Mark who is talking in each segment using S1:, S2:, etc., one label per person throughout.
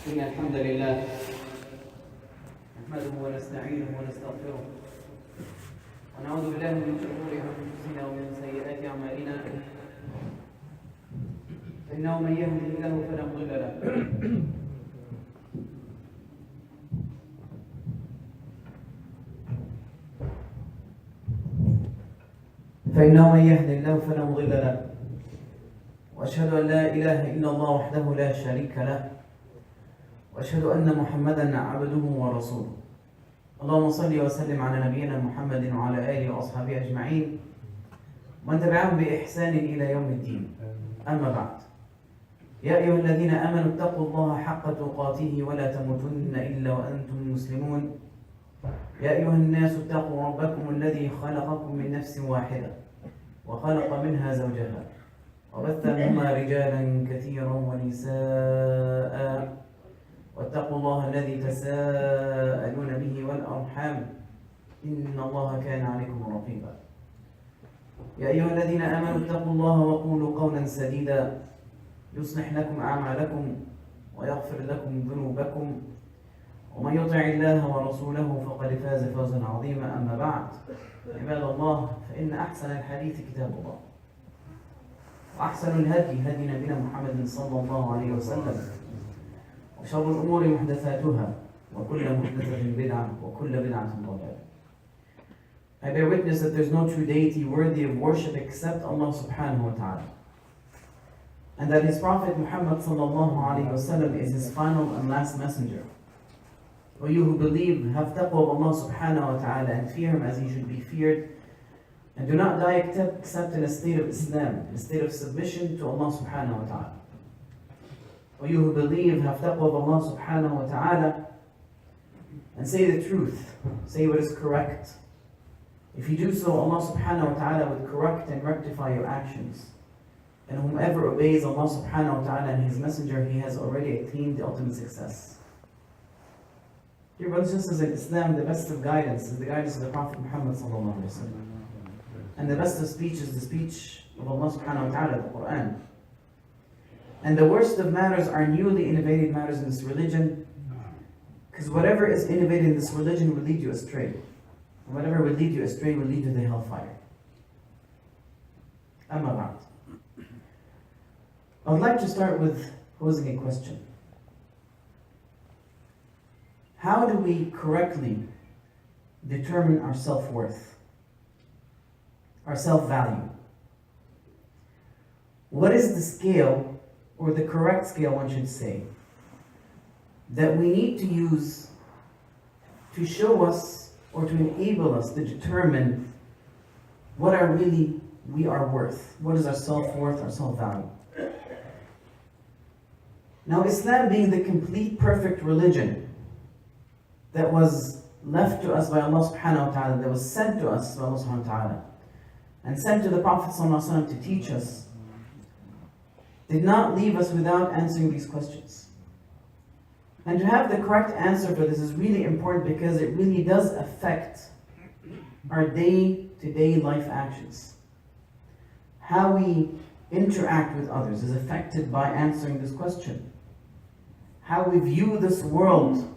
S1: إن الحمد لله نحمده ونستعينه ونستغفره ونعوذ بالله من شرور أنفسنا ومن سيئات أعمالنا إنه من يهده الله فلا مضل له وأشهد أن لا إله إلا الله وحده لا شريك له وأشهد أن محمدا عبده ورسوله. اللهم صل وسلم على نبينا محمد وعلى آله وأصحابه أجمعين ومن تبعهم بإحسان إلى يوم الدين. أما بعد، يا أيها الذين آمنوا اتقوا الله حق تقاته ولا تموتن إلا وأنتم مسلمون. يا أيها الناس اتقوا ربكم الذي خلقكم من نفس واحدة وخلق منها زوجها وبث منهما رجالا كثيرا ونساء واتقوا الله الذي تساءلون به والأرحام إن الله كان عليكم رقيبا. يا أيها الذين آمنوا اتقوا الله وقولوا قولا سديدا يصلح لكم أعمالكم ويغفر لكم ذنوبكم ومن يطع الله ورسوله فقد فاز فوزا عظيما. أما بعد، عباد الله، فإن أحسن الحديث كتاب الله وأحسن الهدي هدي نبينا محمد صلى الله عليه وسلم وشر الأمور محدثاتها وكل محدثة بدعة وكل بدعة ضلالة. I bear witness that there is no true deity worthy of worship except Allah subhanahu wa ta'ala, and that his Prophet Muhammad sallallahu alayhi wa sallam is his final and last messenger. O you who believe, have taqwa of Allah subhanahu wa ta'ala and fear him as he should be feared, and do not die except in a state of Islam, in a state of submission to Allah subhanahu wa ta'ala. O you who believe, have taqwa of Allah subhanahu wa ta'ala and say the truth, say what is correct. If you do so, Allah subhanahu wa ta'ala would correct and rectify your actions. And whomever obeys Allah subhanahu wa ta'ala and his messenger, he has already attained the ultimate success. Dear brothers and sisters, in Islam, the best of guidance is the guidance of the Prophet Muhammad sallallahu alaihi wasallam. And the best of speech is the speech of Allah subhanahu wa ta'ala, the Quran. And the worst of matters are newly innovated matters in this religion, because whatever is innovated in this religion will lead you astray. And whatever will lead you astray will lead you to the hellfire. Amma ba'd. I would like to start with posing a question. How do we correctly determine our self-worth, our self-value? What is the scale, or the correct scale one should say, that we need to use to show us or to enable us to determine what we are worth? What is our self-worth, our self-value? Now, Islam being the complete perfect religion that was left to us by Allah subhanahu wa ta'ala, that was sent to us by Allah subhanahu wa ta'ala, and sent to the Prophet sallallahu alaihi wasallam to teach us, did not leave us without answering these questions. And to have the correct answer for this is really important, because it really does affect our day-to-day life actions. How we interact with others is affected by answering this question. How we view this world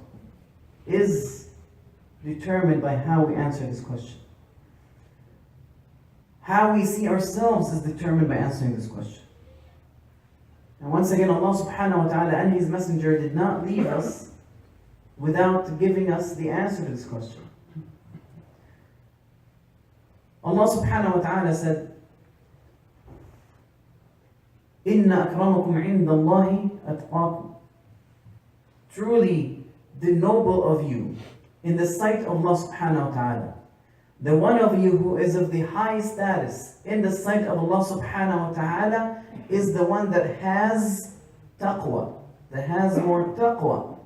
S1: is determined by how we answer this question. How we see ourselves is determined by answering this question. And once again, Allah subhanahu wa ta'ala and his messenger did not leave us without giving us the answer to this question. Allah subhanahu wa ta'ala said, "Inna akramakum inda Allahi atqakum." Truly, the noble of you in the sight of Allah subhanahu wa ta'ala, the one of you who is of the high status in the sight of Allah subhanahu wa ta'ala, is the one that has taqwa, that has more taqwa.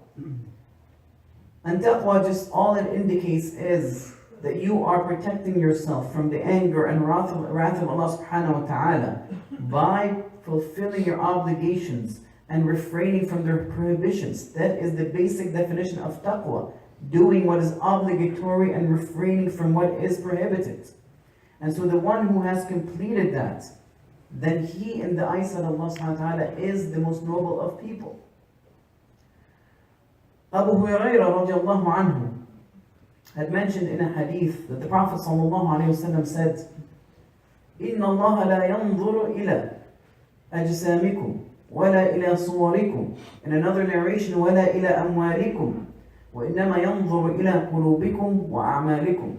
S1: And taqwa, just all it indicates is that you are protecting yourself from the anger and wrath of Allah subhanahu wa ta'ala by fulfilling your obligations and refraining from their prohibitions. That is the basic definition of taqwa. Doing what is obligatory and refraining from what is prohibited. And so the one who has completed that, then he in the eyes of Allah subhanahu wa ta'ala is the most noble of people. Abu Hurairah radiallahu anhu had mentioned in a hadith that the Prophet sallallahu alayhi wasallam said, إِنَّ اللَّهَ لَا يَنظُرُ إِلَى أَجْسَامِكُمْ وَلَا إِلَى صُوَرِكُمْ. In another narration, وَلَا إِلَى أَمْوَالِكُمْ وَإِنَّمَا يَنظُرُ إِلَى قُلُوبِكُمْ وَأَعْمَالِكُمْ.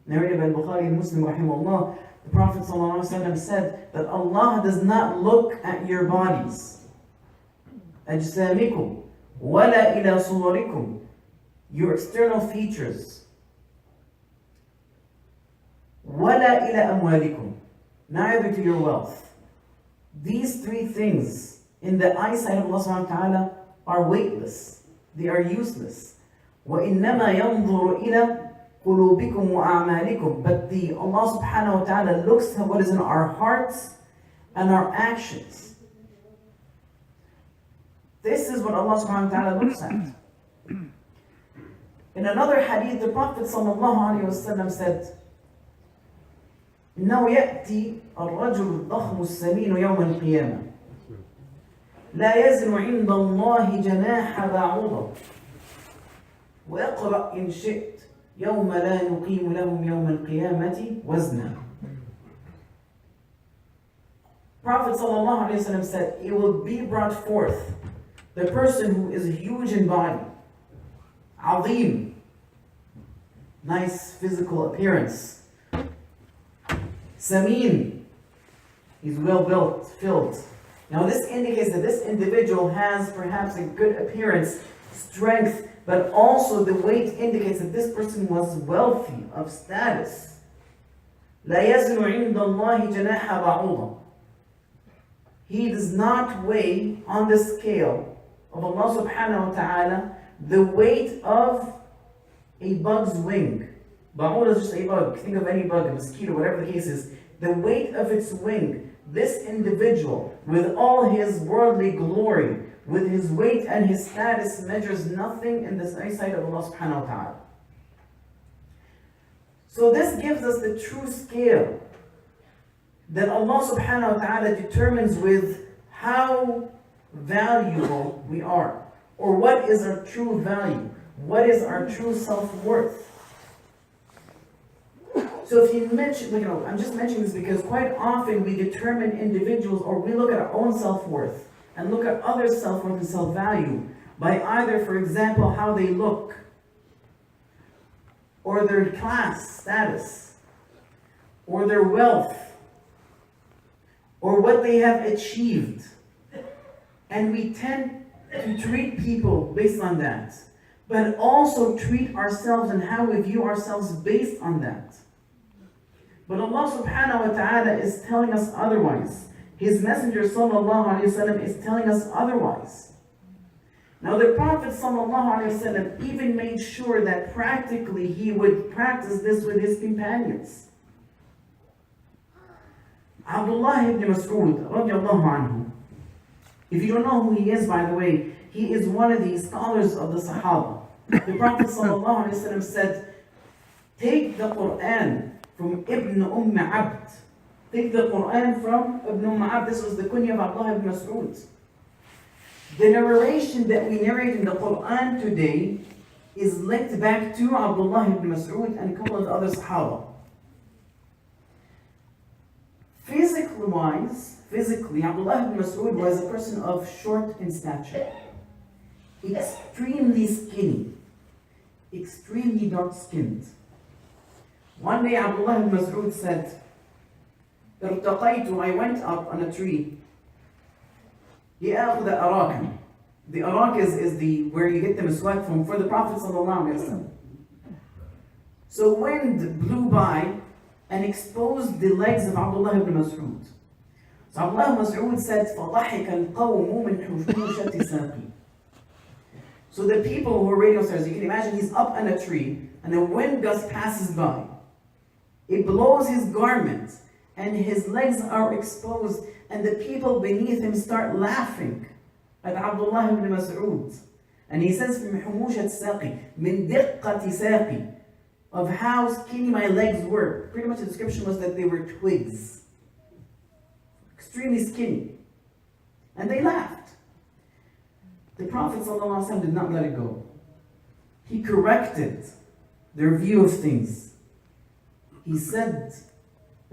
S1: Narrated by Bukhari and Muslim rahimahullah, the Prophet sallallahu alayhi wasallam said that Allah does not look at your bodies, أَجْسَامِكُمْ وَلَا إِلَى صُوَرِكُمْ, your external features, وَلَا إِلَى أَمْوَالِكُمْ, neither to your wealth. These three things in the eyesight of Allah subhanahu wa ta'ala are weightless. They are useless. وَإِنَّمَا يَنظُرُ إِلَى قُلُوبِكُمْ وَأَعْمَالِكُمْ. But Allah subhanahu wa ta'ala looks at what is in our hearts and our actions. This is what Allah subhanahu wa ta'ala looks at. In another hadith, the Prophet sallallahu alayhi wa sallam said, إنه يأتي الرجل الضخم السمين يوم القيامة لا يزن عند الله جناح بعوضة ويقرأ إن شئت يوم لا نقيم لهم يوم القيامة وزنا. Prophet sallallahu alayhi wa sallam said, it will be brought forth the person who is huge in body, عظيم, nice physical appearance, Samin, he's well built, filled. Now this indicates that this individual has perhaps a good appearance, strength, but also the weight indicates that this person was wealthy, of status. لا يزن عند الله جناح بعوضة. He does not weigh on the scale of Allah subhanahu wa ta'ala the weight of a bug's wing. Ba'ud is just a bug. Think of any bug, a mosquito, whatever the case is. The weight of its wing, this individual, with all his worldly glory, with his weight and his status, measures nothing in the eyesight of Allah subhanahu wa ta'ala. So this gives us the true scale that Allah subhanahu wa ta'ala determines with how valuable we are, or what is our true value, what is our true self-worth. So if you mention, I'm just mentioning this because quite often we determine individuals, or we look at our own self-worth and look at others' self-worth and self-value by either, for example, how they look, or their class status, or their wealth, or what they have achieved. And we tend to treat people based on that, but also treat ourselves and how we view ourselves based on that. But Allah subhanahu wa ta'ala is telling us otherwise. His Messenger sallallahu alayhi wa sallam is telling us otherwise. Now the Prophet sallallahu alayhi wa sallam even made sure that practically he would practice this with his companions. Abdullah ibn Mas'ud radiallahu anhu. If you don't know who he is, by the way, he is one of the scholars of the Sahaba. The Prophet sallallahu alayhi wa sallam said, take the Quran from Ibn Abd. Take the Quran from Ibn Abd. This was the kunya of Abdullah ibn Mas'ud. The narration that we narrate in the Quran today is linked back to Abdullah ibn Mas'ud and a couple of other Sahaba. Physically, Abdullah ibn Mas'ud was a person of short in stature, extremely skinny, extremely dark-skinned. One day Abdullah ibn Mas'ud said, I went up on a tree. لِأَخُذَ أَرَاكًا. The arak is where you get the miswak from for the Prophet sallallahu alaihi wasallam. So wind blew by and exposed the legs of Abdullah ibn Mas'ud. So Abdullah ibn Mas'ud said, فَضَحِكَ الْقَوْمُ مِنْ حُشُوشَةِ سَاقِي. So the people who were radio stars, you can imagine he's up on a tree and a wind gust passes by. It blows his garment and his legs are exposed, and the people beneath him start laughing at Abdullah ibn Mas'ud. And he says, from حُمُوشَةِ سَاقِي مِنْ دِقَّةِ سَاقِي, of how skinny my legs were. Pretty much the description was that they were twigs. Extremely skinny. And they laughed. The Prophet ﷺ did not let it go. He corrected their view of things. He said,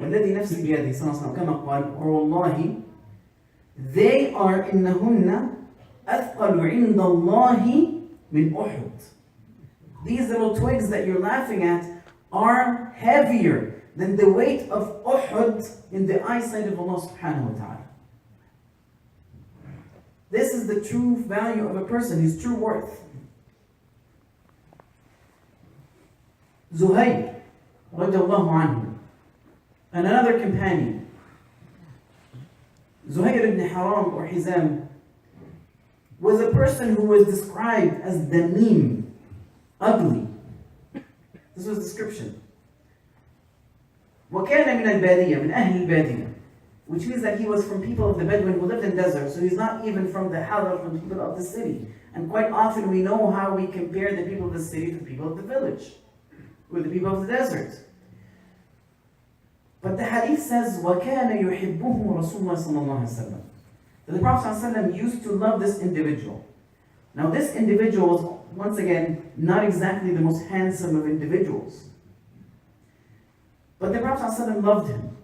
S1: وَالَّذِي نَفْسِي بِيَدِهِ صلى الله عليه وسلم كما قال, or والله, they are إِنَّهُنَّ أَثْقَلُ عِنْدَ اللَّهِ مِنْ أُحُدٍ. These little twigs that you're laughing at are heavier than the weight of Uhud in the eyesight of Allah subhanahu wa ta'ala. This is the true value of a person, his true worth. Zuhayr, radiallahu anhu, and another companion, Zuhayr ibn Haram or Hizam, was a person who was described as damim, ugly. This was description. وَكَانَ مِنَ الْبَادِيَةِ مِنْ أَهْلِ الْبَادِيَةِ, which means that he was from people of the Bedouin who lived in desert, so he's not even from the Hadar, from the people of the city. And quite often we know how we compare the people of the city to the people of the village, or the people of the desert. But the hadith says, وَكَانَ يُحِبُّهُ رَسُولُ اللَّهِ صَلَّى اللَّهُ عَلَيْهِ وسلم. That the Prophet ﷺ used to love this individual. Now this individual was, once again, not exactly the most handsome of individuals. But the Prophet ﷺ loved him.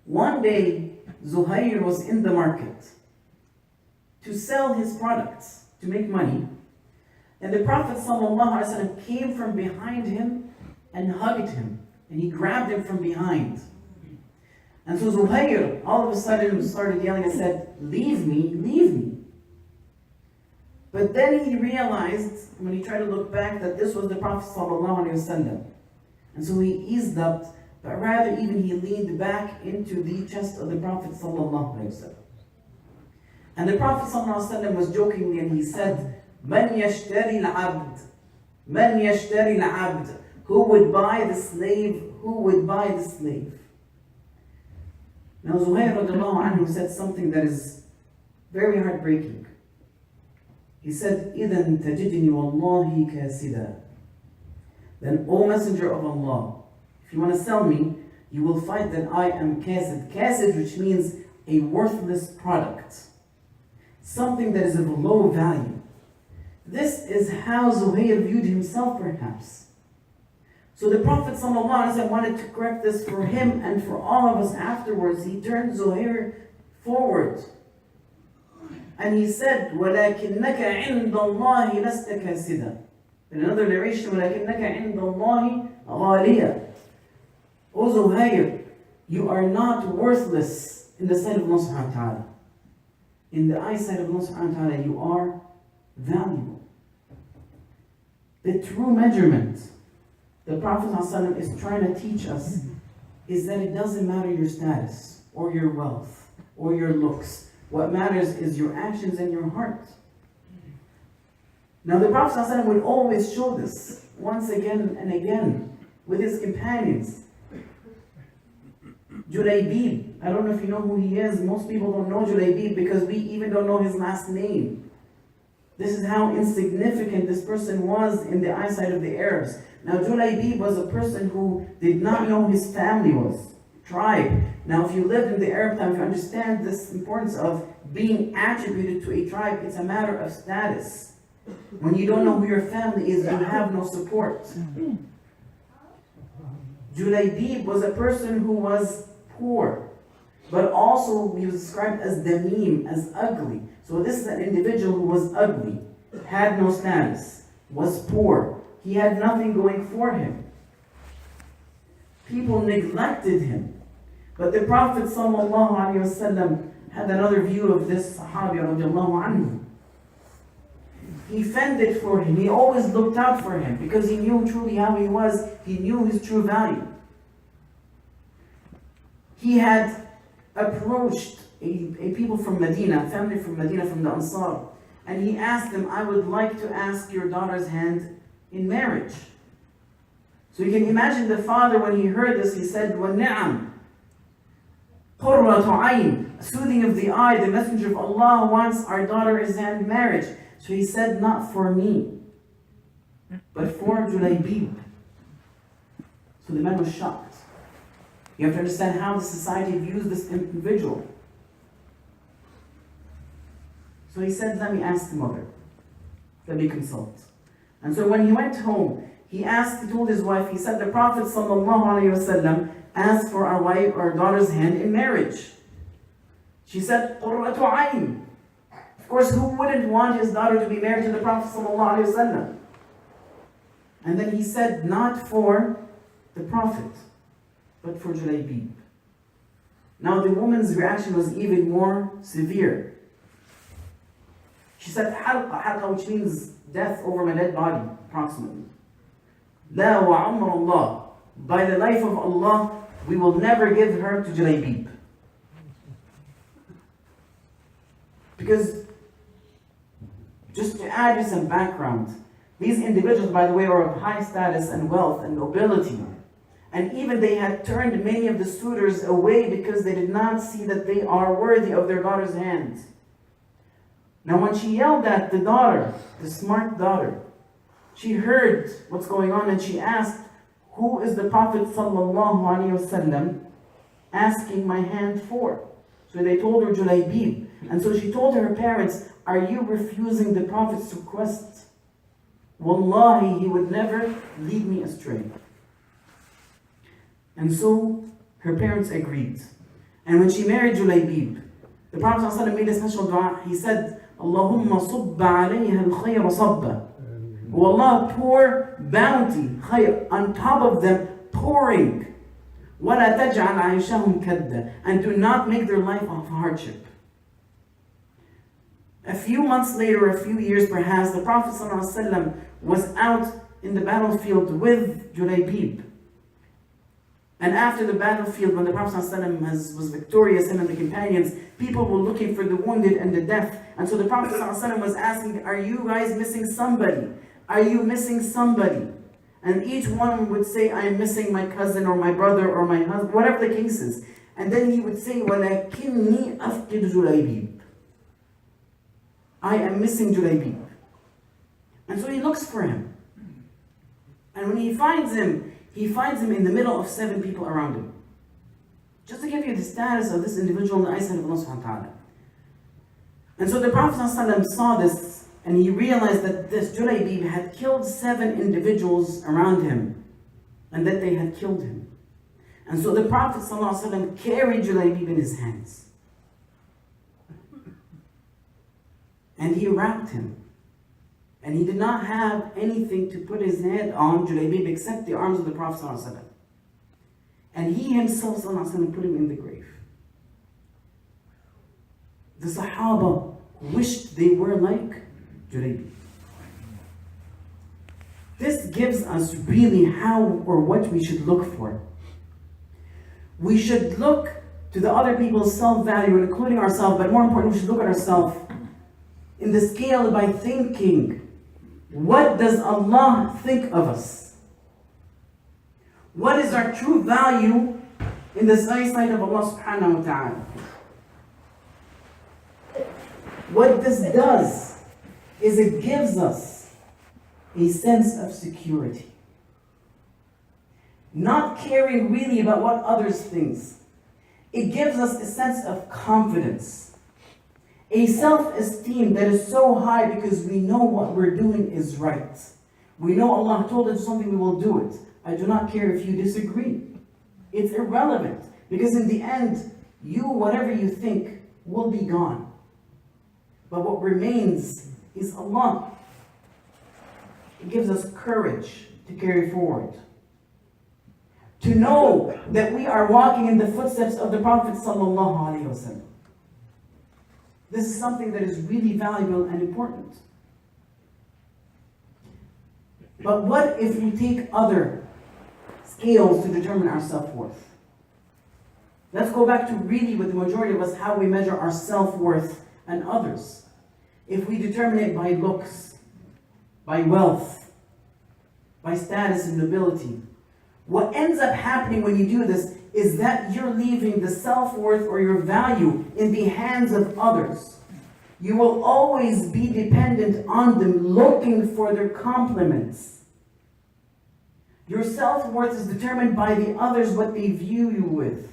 S1: One day, Zuhayr was in the market to sell his products, to make money. And the Prophet ﷺ came from behind him and hugged him. And he grabbed him from behind. And so Zuhayr all of a sudden started yelling and said, "Leave me, leave me." But then he realized, when he tried to look back, that this was the Prophet ﷺ. And so he eased up, but rather even he leaned back into the chest of the Prophet ﷺ. And the Prophet ﷺ was jokingly, and he said, "Man yashtari al-abd? Man yashtari al-abd?" Who would buy the slave? Who would buy the slave? Now Zuhayr radiallahu anhu said something that is very heartbreaking. He said, إِذَنْ تَجِدْنِي وَاللَّهِ كَاسِدًا. Then, O Messenger of Allah, if you want to sell me, you will find that I am kasid. Kasid, which means a worthless product. Something that is of low value. This is how Zuhayr viewed himself perhaps. So the Prophet ﷺ wanted to correct this for him and for all of us afterwards. He turned Zuhayr forward. And he said, وَلَكِنَّكَ عِنْدَ اللَّهِ لَسْتَ كَاسِدًا. In another narration, وَلَكِنَّكَ عِنْدَ اللَّهِ غَالِيًا. O Zuhayr, you are not worthless in the sight of Allah subhanahu wa ta'ala. In the eyesight of Allah subhanahu wa ta'ala, you are valuable. The true measurement the Prophet ﷺ is trying to teach us is that it doesn't matter your status, or your wealth, or your looks. What matters is your actions and your heart. Now the Prophet ﷺ would always show this, once again and again, with his companions. Julaybib, I don't know if you know who he is. Most people don't know Julaybib because we even don't know his last name. This is how insignificant this person was in the eyesight of the Arabs. Now Julaybib was a person who did not know his family was, tribe. Now if you lived in the Arab time, you understand this importance of being attributed to a tribe. It's a matter of status. When you don't know who your family is, you have no support. Julaybib was a person who was poor, but also he was described as damim, as ugly. So this is an individual who was ugly, had no status, was poor. He had nothing going for him. People neglected him. But the Prophet ﷺ had another view of this Sahabi radiallahu anhu. He fended for him. He always looked out for him because he knew truly how he was. He knew his true value. He had approached a people from Medina, a family from Medina, from the Ansar, and he asked them, "I would like to ask your daughter's hand in marriage." So you can imagine the father, when he heard this, he said, وَالنِّعَمْ قُرَّةُ عَيْنٍ, soothing of the eye. The Messenger of Allah wants our daughter's hand in marriage. So he said, not for me, but for Julaybib. So the man was shocked. You have to understand how the society views this individual. So So he said, let me ask the mother. Let me consult. And so when he went home, he told his wife, he said, the Prophet ﷺ asked for our daughter's hand in marriage. She said, قُرَّةُ عَيْنٍ. Of course, who wouldn't want his daughter to be married to the Prophet ﷺ? And then he said, not for the Prophet, but for Julaybib. Now the woman's reaction was even more severe. She said, halqa, which means death over my dead body, approximately. La wa amr Allah. By the life of Allah, we will never give her to Julaybib. Because, just to add you some background, these individuals, by the way, are of high status and wealth and nobility. And even they had turned many of the suitors away because they did not see that they are worthy of their daughter's hand. Now when she yelled at the daughter, the smart daughter, she heard what's going on and she asked, who is the Prophet ﷺ asking my hand for? So they told her Julaybib. And so she told her parents, are you refusing the Prophet's request? Wallahi, he would never lead me astray. And so her parents agreed. And when she married Julaybib, the Prophet ﷺ made a special dua. He said, Allahumma subba alayha al-khayra sabba. O Allah, pour bounty, khayr, on top of them, pouring. وَلَا تَجْعَلْ عَيْشَهُمْ كَدَّ. And do not make their life of hardship. A few months later, a few years perhaps, the Prophet ﷺ was out in the battlefield with Julaybib. And after the battlefield, when the Prophet ﷺ was victorious, him and the companions, people were looking for the wounded and the deaf. And so the Prophet ﷺ was asking, are you guys missing somebody? Are you missing somebody? And each one would say, I am missing my cousin or my brother or my husband, whatever the case is. And then he would say, وَلَكِنِّي أَفْقِدُ جُلَيْبِيبَ. I am missing Julaybib. And so he looks for him. And when he finds him in the middle of 7 people around him. Just to give you the status of this individual in the eyesight of Allah subhanahu wa ta'ala. And so the Prophet ﷺ saw this, and he realized that this Julaybib had killed 7 individuals around him, and that they had killed him. And so the Prophet ﷺ carried Julaybib in his hands. And he wrapped him. And he did not have anything to put his head on, Julaybib, except the arms of the Prophet ﷺ. And he himself ﷺ put him in the grave. The Sahaba wished they were like Julaybib. This gives us really how or what we should look for. We should look to the other people's self-value, including ourselves, but more importantly, we should look at ourselves in the scale by thinking, what does Allah think of us? What is our true value in the eyesight of Allah subhanahu wa ta'ala? What this does is it gives us a sense of security. Not caring really about what others think. It gives us a sense of confidence. A self-esteem that is so high because we know what we're doing is right. We know Allah told us something, we will do it. I do not care if you disagree. It's irrelevant because in the end, whatever you think, will be gone. But what remains is Allah. It gives us courage to carry forward. To know that we are walking in the footsteps of the Prophet sallallahu alaihi wasallam. This is something that is really valuable and important. But what if we take other scales to determine our self-worth? Let's go back to really, with the majority of us, how we measure our self-worth and others. If we determine it by looks, by wealth, by status and nobility, what ends up happening when you do this is that you're leaving the self-worth or your value in the hands of others. You will always be dependent on them, looking for their compliments. Your self-worth is determined by the others, what they view you with.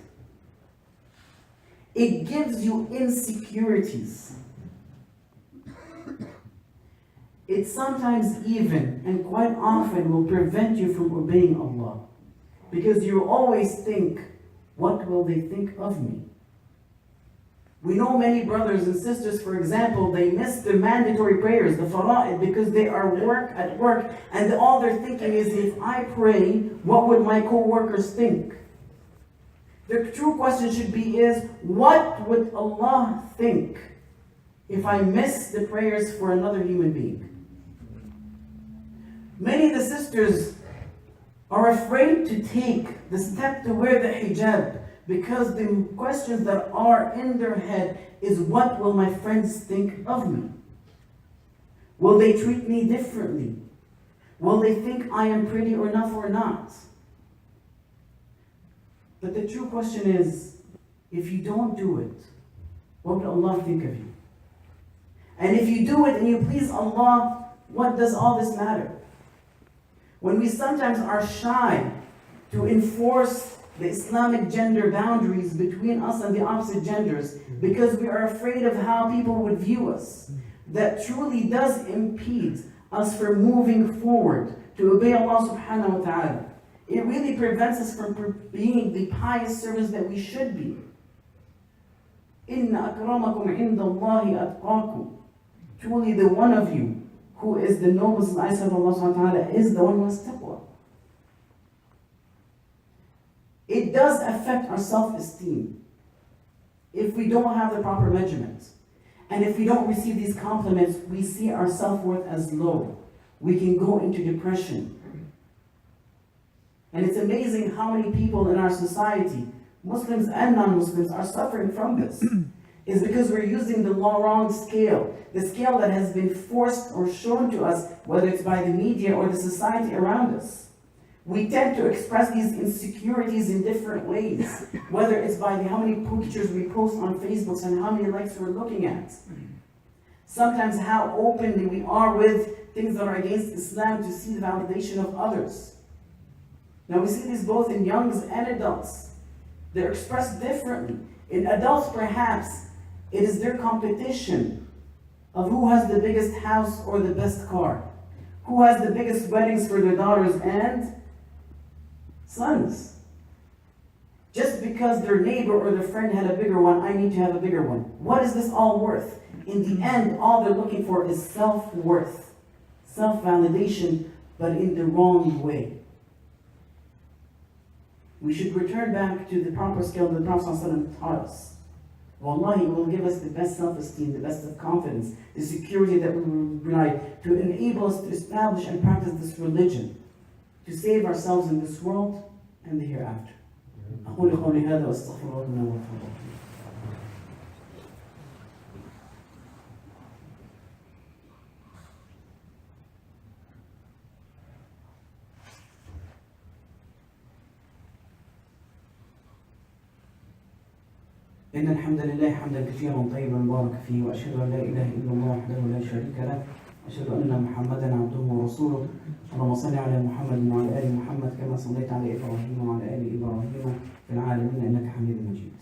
S1: It gives you insecurities. it sometimes even and quite often will prevent you from obeying Allah. Because you always think, what will they think of me? We know many brothers and sisters, for example, they miss the mandatory prayers, the fara'id, because they are at work, and all they're thinking is, if I pray, what would my co-workers think? The true question should be what would Allah think if I miss the prayers for another human being? Many of the sisters are afraid to take the step to wear the hijab because the questions that are in their head is, what will my friends think of me? Will they treat me differently? Will they think I am pretty enough or not? But the true question is, if you don't do it, what will Allah think of you? And if you do it and you please Allah, what does all this matter? When we sometimes are shy to enforce the Islamic gender boundaries between us and the opposite genders because we are afraid of how people would view us, that truly does impede us from moving forward to obey Allah subhanahu wa ta'ala. It really prevents us from being the pious servants that we should be. Inna akramakum inda Allahi atqakum. Truly the one of you who is the noblest in the eyes of Allah subhanahu wa ta'ala is the one who has taqwa. It does affect our self-esteem if we don't have the proper measurement. And if we don't receive these compliments, we see our self-worth as low. We can go into depression. And it's amazing how many people in our society, Muslims and non-Muslims, are suffering from this. It's because we're using the wrong scale. The scale that has been forced or shown to us, whether it's by the media or the society around us. We tend to express these insecurities in different ways, whether it's by how many pictures we post on Facebook and how many likes we're looking at. Sometimes how openly we are with things that are against Islam to see the validation of others. Now we see this both in youngs and adults. They're expressed differently. In adults, perhaps, it is their competition of who has the biggest house or the best car, who has the biggest weddings for their daughters and sons. Just because their neighbor or their friend had a bigger one, I need to have a bigger one. What is this all worth? In the end, all they're looking for is self-worth, self-validation, but in the wrong way. We should return back to the proper scale that the Prophet ﷺ taught us. Wallahi, it will give us the best self-esteem, the best of confidence, the security that we will rely to enable us to establish and practice this religion, to save ourselves in this world and the hereafter. أقول قولي هذا وأستغفر الله لنا ولكم. إن الحمد لله حمدا كثيرا طيبا مباركا فيه، وأشهد أن لا إله إلا الله وحده لا شريك له، أشهد أن محمدا عبده ورسوله. اللهم صل على محمد وعلى آل محمد كما صليت على إبراهيم وعلى آل إبراهيم في العالمين إنك حميد مجيد.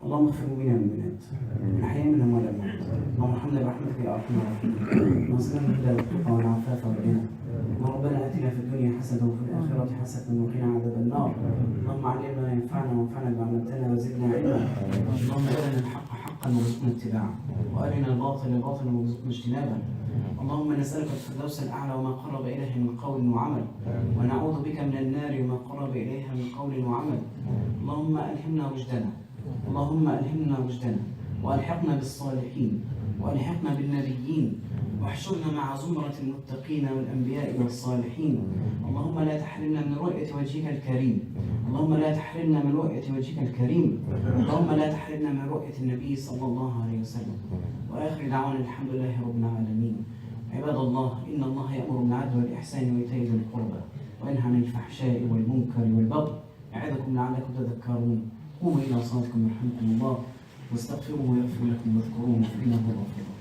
S1: اللهم اغفر لنا المؤمنات الأحياء منهم والأموات. اللهم ارحمنا برحمتك يا أرحم الراحمين. اللهم صل الهدى والتقى والعفاف والغنى. ربنا آتنا في الدنيا حسنة وفي الآخرة حسنة وقنا عذاب النار. اللهم علمنا ما ينفعنا وانفعنا بما علمتنا وزدنا علما. اللهم أرنا الحق حقا وارزقنا اتباعه، وأرنا الباطل باطلا وارزقنا اجتنابه. اللهم نسألك الفردوس الأعلى وما قرب إليه من قول وعمل، ونعوذ بك من النار وما قرب إليها من قول وعمل. اللهم ألهمنا رشدنا، اللهم ألهمنا رشدنا، وألحقنا بالصالحين، وألحقنا بالنبيين، واحشرنا مع زمرة المتقين والأنبياء والصالحين. اللهم لا تحرمنا من رؤية وجهك الكريم، اللهم لا تحرمنا من رؤية وجهك الكريم، اللهم لا تحرمنا من رؤية النبي صلى الله عليه وسلم. وآخر دعوانا الحمد لله رب العالمين. عباد الله، إن الله يأمر بالعدل والإحسان وإيتاء ذي القربى وينهى عن الفحشاء والمنكر والبغي يعظكم لعلكم تذكرون. قوموا إلى صلاتكم يرحمكم الله، واستغفروه يغفر لكم واذكروه إنه هو الغفور الرحيم.